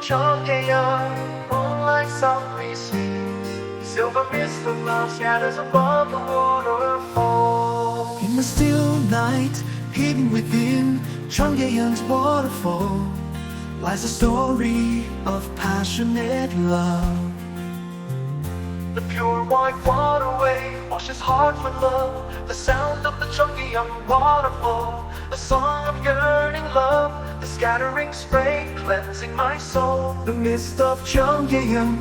Cheonggyecheon, moonlight softly sweet. Silver mist of love scatters above the waterfall. In the still night, hidden within Cheonggyecheon's waterfall, lies a story of passionate love. The pure white waterway washes hearts with love. The sound of the Cheonggyecheon waterfall, a song of yearning love. The scattering spray cleansing my soul. The mist of Cheonggyecheon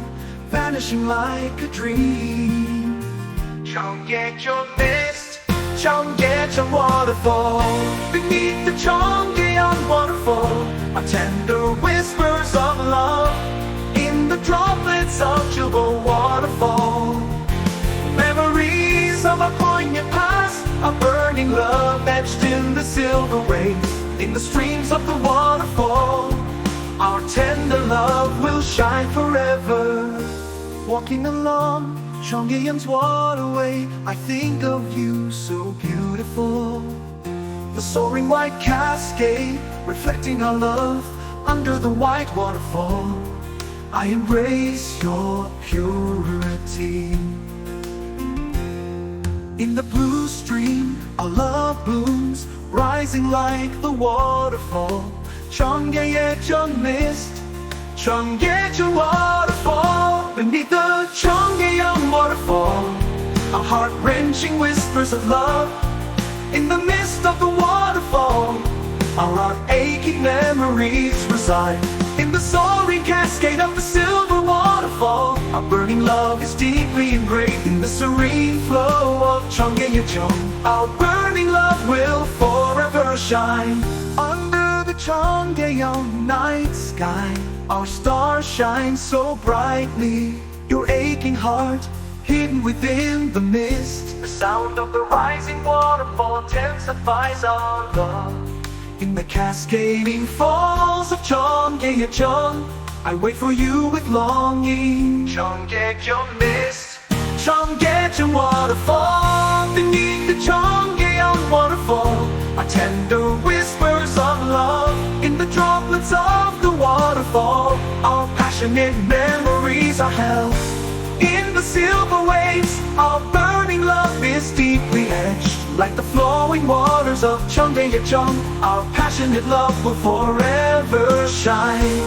vanishing like a dream. Cheonggyecheon mist, Cheonggyecheon waterfall. Beneath the Cheonggyecheon waterfall are tender whispers of love. in the droplets of Cheonggyecheon waterfall. Memories of a poignant past, a burning love etched in the silver waves. In the streams of the waterfall, Our tender love will shine forever. walking along Cheonggyecheon's waterway, I think of you so beautiful. The soaring white cascade, reflecting our love under the white waterfall. I embrace your purity. In the blue stream, our love blooms, rising like the waterfall. Cheonggyecheon mist, Cheonggyecheon waterfall. Beneath the Cheonggyecheon waterfall, our heart-wrenching whispers of love. In the mist of the waterfall, our heart-aching memories reside. In the soaring cascade of the silver waterfall, our burning love is deeply engraved. In the serene flow of Cheonggyecheon, our burning love will forever shine. Under the Cheonggyecheon night sky, our stars shine so brightly. Your aching heart hidden within the mist. The sound of the rising waterfall intensifies our love. In the cascading falls of Cheonggyecheon, I wait for you with longing. Cheonggyecheon mist, Cheonggyecheon waterfall. Beneath the Cheonggyecheon waterfall are tender whispers of love. In the droplets of the waterfall, our passionate memories are held. In the silver waves, our burning love is deeply etched. Like the flowing waters of Cheonggyecheon, our passionate love will forever shine.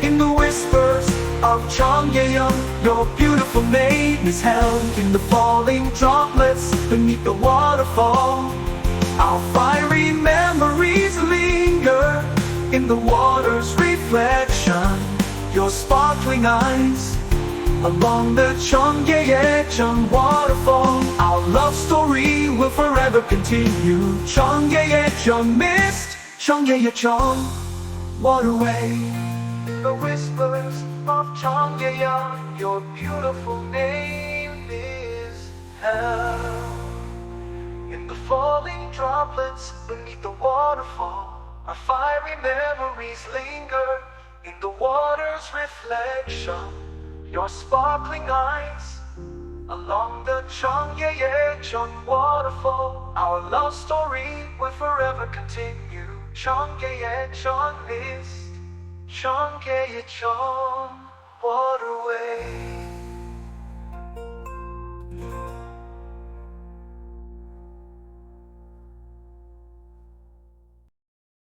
In the whispers of Cheonggyecheon, your beautiful name is held. In the falling droplets beneath the waterfall, our fiery memories linger. In the water's reflection, your sparkling eyes along the Cheonggyecheon waterfall, our love story will forever continue. Cheonggyecheon mist, Cheonggyecheon waterway. the whispers of Cheonggyecheon, your beautiful name is held. In the falling droplets beneath the waterfall, our fiery memories linger. In the water's reflection, your sparkling eyes along the Cheonggyecheon waterfall, our love story will forever continue. Cheonggyecheon mist, Cheonggyecheon waterway.